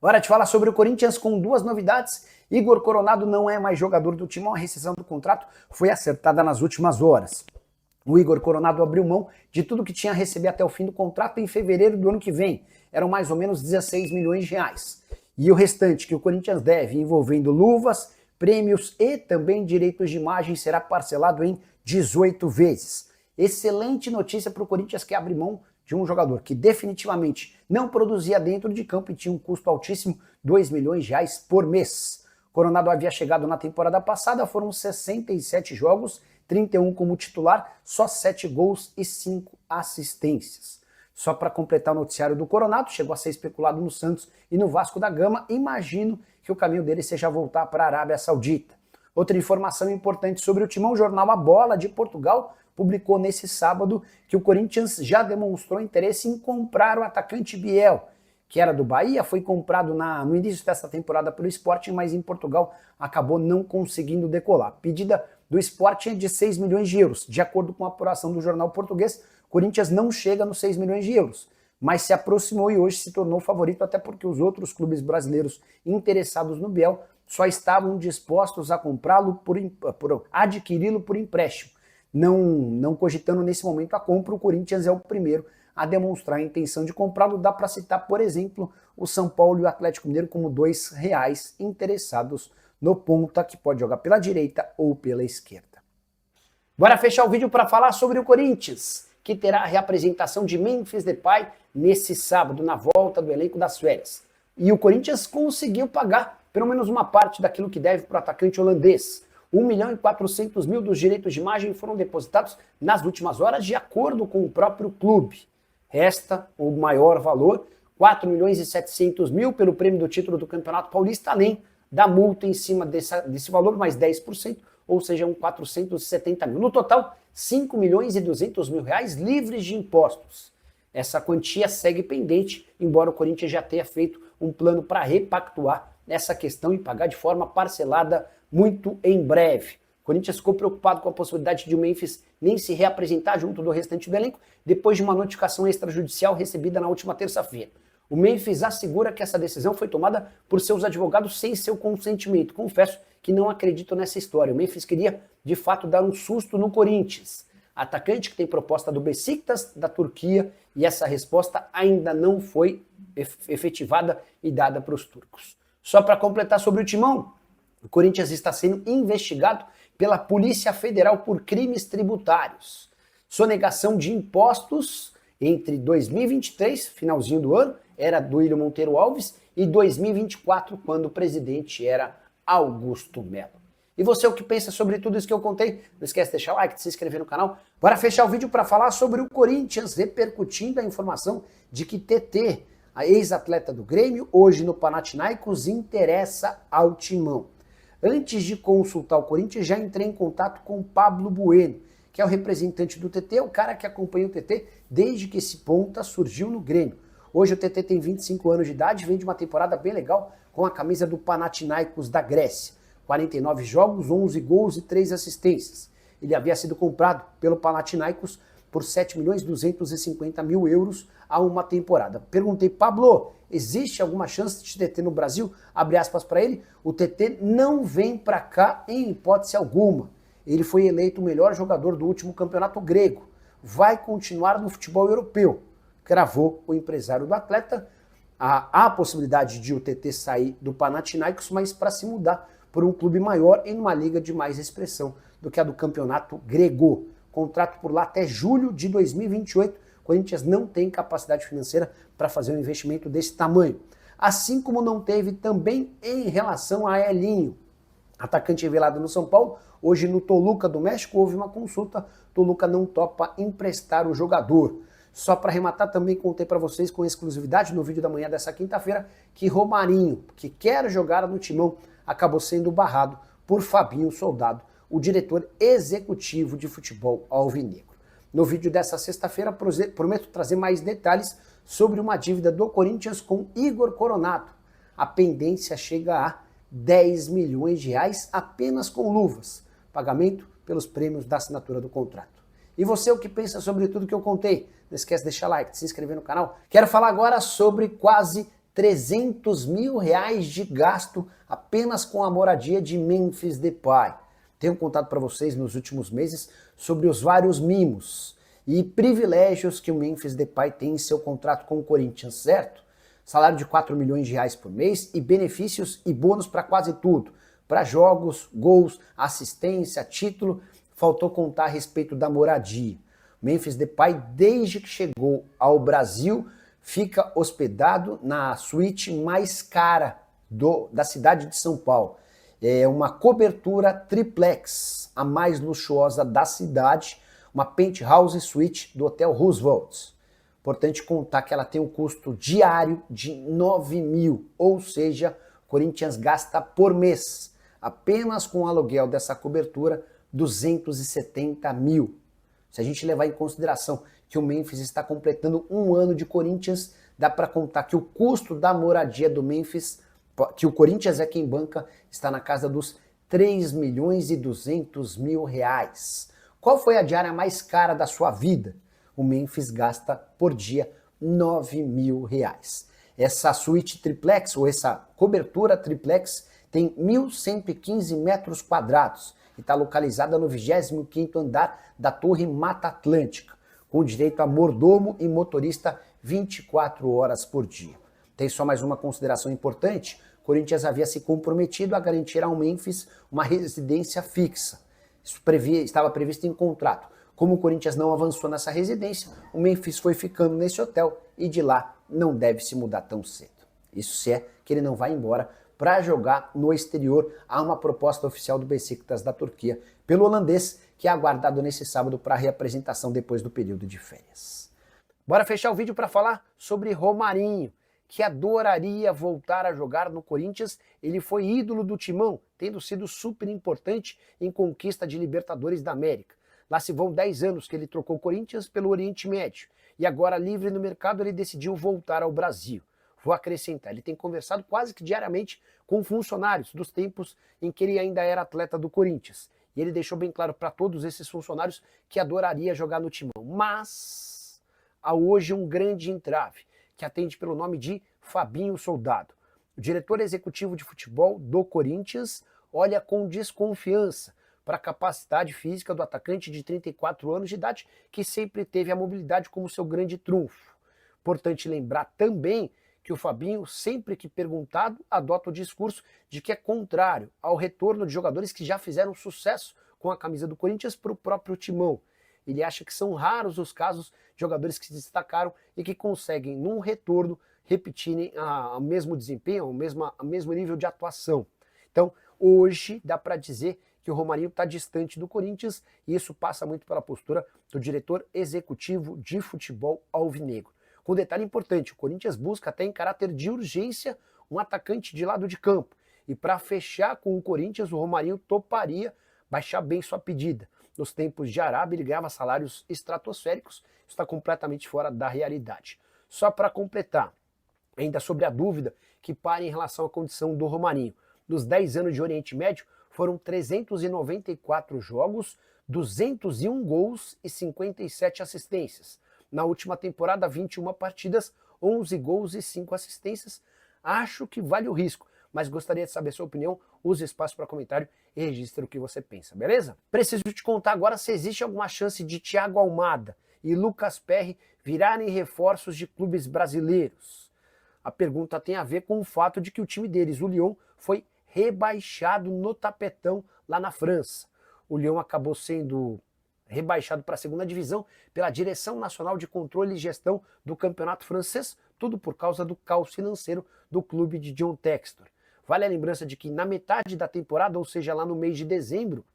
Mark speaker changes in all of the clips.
Speaker 1: Hora de falar sobre o Corinthians com duas novidades. Igor Coronado não é mais jogador do Timão, a rescisão do contrato foi acertada nas últimas horas. O Igor Coronado abriu mão de tudo que tinha a receber até o fim do contrato em fevereiro do ano que vem. Eram mais ou menos 16 milhões de reais. E o restante que o Corinthians deve, envolvendo luvas, prêmios e também direitos de imagem, será parcelado em 18 vezes. Excelente notícia para o Corinthians, que abre mão de um jogador que definitivamente não produzia dentro de campo e tinha um custo altíssimo, 2 milhões de reais por mês. Coronado havia chegado na temporada passada, foram 67 jogos, 31 como titular, só 7 gols e 5 assistências. Só para completar o noticiário do Coronado, chegou a ser especulado no Santos e no Vasco da Gama, imagino que o caminho dele seja voltar para a Arábia Saudita. Outra informação importante sobre o Timão, o jornal A Bola de Portugal publicou nesse sábado que o Corinthians já demonstrou interesse em comprar o atacante Biel, que era do Bahia, foi comprado no início dessa temporada pelo Sporting, mas em Portugal acabou não conseguindo decolar. A pedida do Sporting é de 6 milhões de euros. De acordo com a apuração do jornal português, o Corinthians não chega nos 6 milhões de euros, mas se aproximou e hoje se tornou favorito, até porque os outros clubes brasileiros interessados no Biel só estavam dispostos a comprá-lo, adquiri-lo por empréstimo. Não cogitando nesse momento a compra, o Corinthians é o primeiro a demonstrar a intenção de comprá-lo. Dá para citar, por exemplo, o São Paulo e o Atlético Mineiro como dois reais interessados no ponta, que pode jogar pela direita ou pela esquerda. Bora fechar o vídeo para falar sobre o Corinthians, que terá a reapresentação de Memphis Depay nesse sábado, na volta do elenco das férias. E o Corinthians conseguiu pagar pelo menos uma parte daquilo que deve para o atacante holandês. 1.400.000 dos direitos de imagem foram depositados nas últimas horas, de acordo com o próprio clube. Resta o maior valor, 4.700.000 pelo prêmio do título do Campeonato Paulista, além da multa em cima desse valor, mais 10%, ou seja, 470 mil. No total, 5.200.000 reais livres de impostos. Essa quantia segue pendente, embora o Corinthians já tenha feito um plano para repactuar essa questão e pagar de forma parcelada muito em breve. O Corinthians ficou preocupado com a possibilidade de o Memphis nem se reapresentar junto do restante do elenco, depois de uma notificação extrajudicial recebida na última terça-feira. O Memphis assegura que essa decisão foi tomada por seus advogados sem seu consentimento. Confesso que não acredito nessa história. O Memphis queria, de fato, dar um susto no Corinthians. Atacante que tem proposta do Besiktas, da Turquia, e essa resposta ainda não foi efetivada e dada para os turcos. Só para completar sobre o Timão, o Corinthians está sendo investigado pela Polícia Federal por crimes tributários. Sonegação de impostos entre 2023, finalzinho do ano, era Duílio Monteiro Alves, e 2024, quando o presidente era Augusto Melo. E você, o que pensa sobre tudo isso que eu contei? Não esquece de deixar o like, de se inscrever no canal. Bora fechar o vídeo para falar sobre o Corinthians, repercutindo a informação de que TT, a ex-atleta do Grêmio, hoje no Panathinaikos, interessa ao Timão. Antes de consultar o Corinthians, já entrei em contato com o Pablo Bueno, que é o representante do TT, o cara que acompanha o TT desde que esse ponta surgiu no Grêmio. Hoje o TT tem 25 anos de idade, vem de uma temporada bem legal com a camisa do Panathinaikos da Grécia. 49 jogos, 11 gols e 3 assistências. Ele havia sido comprado pelo Panathinaikos por 7.250.000 euros a uma temporada. Perguntei, Pablo, existe alguma chance de TT no Brasil? Abre aspas para ele, o TT não vem para cá em hipótese alguma. Ele foi eleito o melhor jogador do último campeonato grego. Vai continuar no futebol europeu. Cravou o empresário do atleta. Há a possibilidade de o TT sair do Panathinaikos, mas para se mudar por um clube maior em uma liga de mais expressão do que a do campeonato grego. Contrato por lá até julho de 2028. O Corinthians não tem capacidade financeira para fazer um investimento desse tamanho. Assim como não teve também em relação a Elinho. Atacante revelado no São Paulo, hoje no Toluca do México houve uma consulta. Toluca não topa emprestar o jogador. Só para arrematar, também contei para vocês com exclusividade no vídeo da manhã dessa quinta-feira que Romarinho, que quer jogar no Timão, acabou sendo barrado por Fabinho Soldado, o diretor executivo de futebol alvinegro. No vídeo dessa sexta-feira, prometo trazer mais detalhes sobre uma dívida do Corinthians com Igor Coronado. A pendência chega a 10 milhões de reais apenas com luvas, pagamento pelos prêmios da assinatura do contrato. E você, o que pensa sobre tudo que eu contei? Não esquece de deixar like, de se inscrever no canal. Quero falar agora sobre quase 300 mil reais de gasto apenas com a moradia de Memphis Depay. Tenho contado para vocês nos últimos meses sobre os vários mimos e privilégios que o Memphis Depay tem em seu contrato com o Corinthians, certo? Salário de 4 milhões de reais por mês e benefícios e bônus para quase tudo. Para jogos, gols, assistência, título, faltou contar a respeito da moradia. Memphis Depay, desde que chegou ao Brasil, fica hospedado na suíte mais cara da cidade de São Paulo. É uma cobertura triplex, a mais luxuosa da cidade, uma penthouse suite do Hotel Roosevelt. Importante contar que ela tem um custo diário de 9 mil, ou seja, o Corinthians gasta por mês, apenas com o aluguel dessa cobertura, 270 mil. Se a gente levar em consideração que o Memphis está completando um ano de Corinthians, dá para contar que o custo da moradia do Memphis, que o Corinthians é quem banca, está na casa dos 3 milhões e 200 mil reais. Qual foi a diária mais cara da sua vida? O Memphis gasta por dia 9 mil reais. Essa suíte triplex, ou essa cobertura triplex, tem 1.115 metros quadrados e está localizada no 25º andar da Torre Mata Atlântica, com direito a mordomo e motorista 24 horas por dia. Tem só mais uma consideração importante: o Corinthians havia se comprometido a garantir ao Memphis uma residência fixa. Isso estava previsto em contrato. Como o Corinthians não avançou nessa residência, o Memphis foi ficando nesse hotel e de lá não deve se mudar tão cedo. Isso se é que ele não vai embora para jogar no exterior. Há uma proposta oficial do Beşiktaş da Turquia pelo holandês, que é aguardado nesse sábado para a reapresentação depois do período de férias. Bora fechar o vídeo para falar sobre Romarinho, que adoraria voltar a jogar no Corinthians. Ele foi ídolo do Timão, tendo sido super importante em conquista de Libertadores da América. Lá se vão 10 anos que ele trocou o Corinthians pelo Oriente Médio. E agora, livre no mercado, ele decidiu voltar ao Brasil. Vou acrescentar, ele tem conversado quase que diariamente com funcionários dos tempos em que ele ainda era atleta do Corinthians. E ele deixou bem claro para todos esses funcionários que adoraria jogar no Timão. Mas há hoje um grande entrave, que atende pelo nome de Fabinho Soldado. O diretor executivo de futebol do Corinthians olha com desconfiança para a capacidade física do atacante de 34 anos de idade, que sempre teve a mobilidade como seu grande trunfo. Importante lembrar também que o Fabinho, sempre que perguntado, adota o discurso de que é contrário ao retorno de jogadores que já fizeram sucesso com a camisa do Corinthians para o próprio Timão. Ele acha que são raros os casos de jogadores que se destacaram e que conseguem, num retorno, repetirem o mesmo desempenho, o mesmo nível de atuação. Então, hoje, dá para dizer que o Romarinho está distante do Corinthians, e isso passa muito pela postura do diretor executivo de futebol alvinegro. Com um detalhe importante: o Corinthians busca até em caráter de urgência um atacante de lado de campo. E para fechar com o Corinthians, o Romarinho toparia baixar bem sua pedida. Nos tempos de Arábia, ele ganhava salários estratosféricos. Isso está completamente fora da realidade. Só para completar, ainda sobre a dúvida que para em relação à condição do Romarinho. Nos 10 anos de Oriente Médio, foram 394 jogos, 201 gols e 57 assistências. Na última temporada, 21 partidas, 11 gols e 5 assistências. Acho que vale o risco, mas gostaria de saber a sua opinião. Use espaço para comentário e registre o que você pensa, beleza? Preciso te contar agora se existe alguma chance de Thiago Almada e Lucas Perry virarem reforços de clubes brasileiros. A pergunta tem a ver com o fato de que o time deles, o Lyon, foi rebaixado no tapetão lá na França. O Lyon acabou sendo rebaixado para a segunda divisão pela Direção Nacional de Controle e Gestão do Campeonato Francês, tudo por causa do caos financeiro do clube de John Textor. Vale a lembrança de que na metade da temporada, ou seja, lá no mês de dezembro,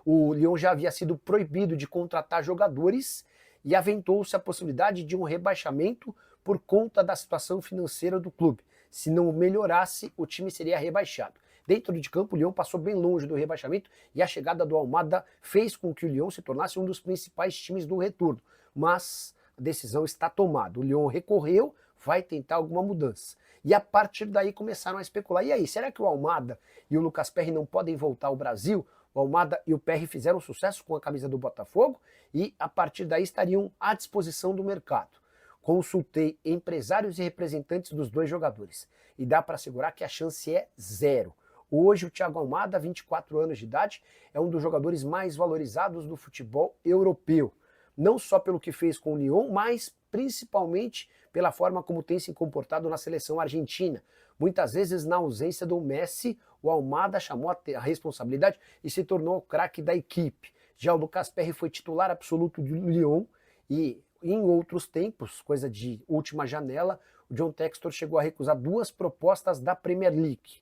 Speaker 1: o Lyon já havia sido proibido de contratar jogadores e aventou-se a possibilidade de um rebaixamento por conta da situação financeira do clube. Se não melhorasse, o time seria rebaixado. Dentro de campo, o Lyon passou bem longe do rebaixamento e a chegada do Almada fez com que o Lyon se tornasse um dos principais times do retorno. Mas a decisão está tomada. O Lyon recorreu, vai tentar alguma mudança. E a partir daí começaram a especular. E aí, será que o Almada e o Lucas Perry não podem voltar ao Brasil? O Almada e o Perry fizeram sucesso com a camisa do Botafogo e a partir daí estariam à disposição do mercado. Consultei empresários e representantes dos dois jogadores e dá para assegurar que a chance é zero. Hoje o Thiago Almada, 24 anos de idade, é um dos jogadores mais valorizados do futebol europeu. Não só pelo que fez com o Lyon, mas principalmente pela forma como tem se comportado na seleção argentina. Muitas vezes, na ausência do Messi, o Almada chamou a responsabilidade e se tornou o craque da equipe. Já o Lucas Perry foi titular absoluto do Lyon e em outros tempos, coisa de última janela, o John Textor chegou a recusar 2 propostas da Premier League.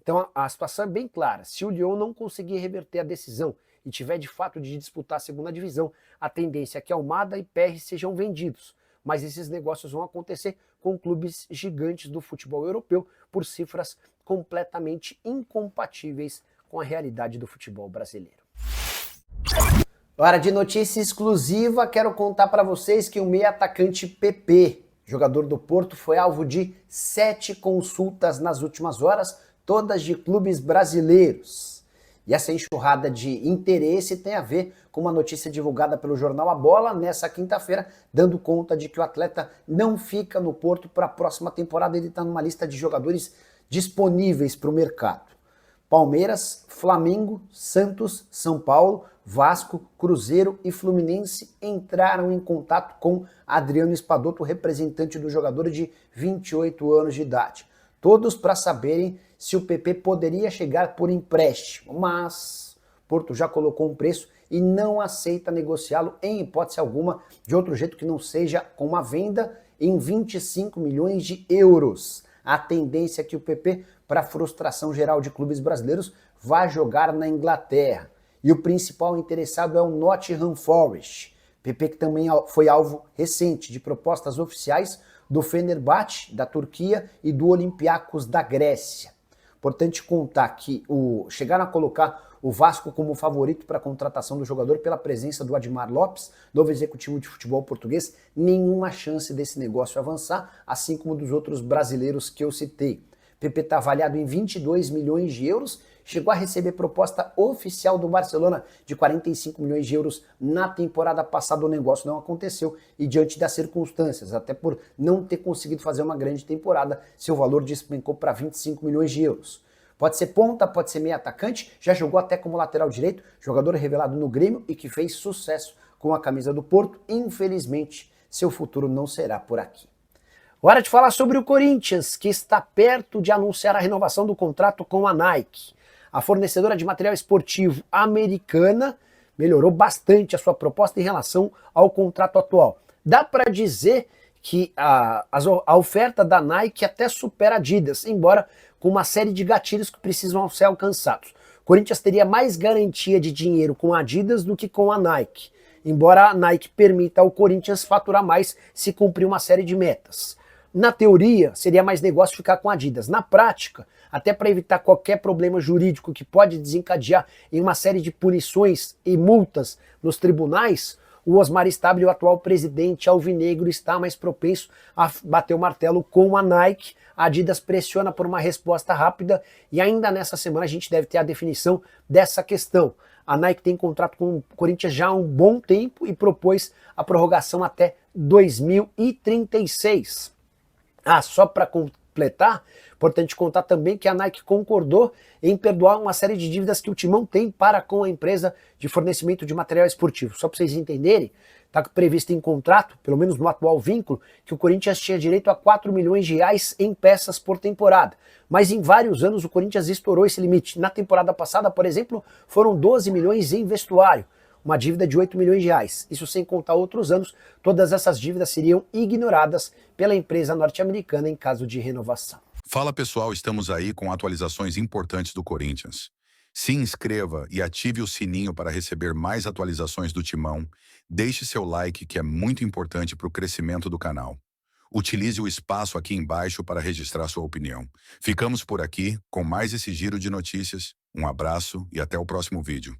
Speaker 1: Então a situação é bem clara. Se o Lyon não conseguir reverter a decisão e tiver de fato de disputar a segunda divisão, a tendência é que Almada e Perry sejam vendidos. Mas esses negócios vão acontecer com clubes gigantes do futebol europeu por cifras completamente incompatíveis com a realidade do futebol brasileiro. Hora de notícia exclusiva, quero contar para vocês que o meia atacante PP, jogador do Porto, foi alvo de 7 consultas nas últimas horas, todas de clubes brasileiros. E essa enxurrada de interesse tem a ver com uma notícia divulgada pelo jornal A Bola nessa quinta-feira, dando conta de que o atleta não fica no Porto para a próxima temporada, ele está numa lista de jogadores disponíveis para o mercado. Palmeiras, Flamengo, Santos, São Paulo, Vasco, Cruzeiro e Fluminense entraram em contato com Adriano Espadoto, representante do jogador de 28 anos de idade. Todos para saberem se o PP poderia chegar por empréstimo, mas Porto já colocou um preço e não aceita negociá-lo em hipótese alguma de outro jeito que não seja com uma venda em 25 milhões de euros. A tendência é que o PP, para frustração geral de clubes brasileiros, vá jogar na Inglaterra. E o principal interessado é o Nottingham Forest. PP que também foi alvo recente de propostas oficiais do Fenerbahçe, da Turquia, e do Olympiacos, da Grécia. Importante contar que chegaram a colocar o Vasco como favorito para a contratação do jogador pela presença do Admar Lopes, novo executivo de futebol português. Nenhuma chance desse negócio avançar, assim como dos outros brasileiros que eu citei. PP está avaliado em 22 milhões de euros, chegou a receber proposta oficial do Barcelona de 45 milhões de euros na temporada passada. O negócio não aconteceu e diante das circunstâncias, até por não ter conseguido fazer uma grande temporada, seu valor despencou para 25 milhões de euros. Pode ser ponta, pode ser meio atacante, já jogou até como lateral direito, jogador revelado no Grêmio e que fez sucesso com a camisa do Porto. Infelizmente, seu futuro não será por aqui. Hora de falar sobre o Corinthians, que está perto de anunciar a renovação do contrato com a Nike. A fornecedora de material esportivo americana melhorou bastante a sua proposta em relação ao contrato atual. Dá para dizer que a oferta da Nike até supera a Adidas, embora com uma série de gatilhos que precisam ser alcançados. O Corinthians teria mais garantia de dinheiro com a Adidas do que com a Nike, embora a Nike permita ao Corinthians faturar mais se cumprir uma série de metas. Na teoria, seria mais negócio ficar com a Adidas. Na prática, até para evitar qualquer problema jurídico que pode desencadear em uma série de punições e multas nos tribunais, o Osmar Stabile, o atual presidente alvinegro, está mais propenso a bater o martelo com a Nike. A Adidas pressiona por uma resposta rápida e ainda nessa semana a gente deve ter a definição dessa questão. A Nike tem contrato com o Corinthians já há um bom tempo e propôs a prorrogação até 2036. Só para completar, importante contar também que a Nike concordou em perdoar uma série de dívidas que o Timão tem para com a empresa de fornecimento de material esportivo. Só para vocês entenderem, está previsto em contrato, pelo menos no atual vínculo, que o Corinthians tinha direito a 4 milhões de reais em peças por temporada. Mas em vários anos o Corinthians estourou esse limite. Na temporada passada, por exemplo, foram 12 milhões em vestuário. Uma dívida de 8 milhões de reais. Isso sem contar outros anos, todas essas dívidas seriam ignoradas pela empresa norte-americana em caso de renovação.
Speaker 2: Fala pessoal, estamos aí com atualizações importantes do Corinthians. Se inscreva e ative o sininho para receber mais atualizações do Timão. Deixe seu like, que é muito importante para o crescimento do canal. Utilize o espaço aqui embaixo para registrar sua opinião. Ficamos por aqui com mais esse giro de notícias. Um abraço e até o próximo vídeo.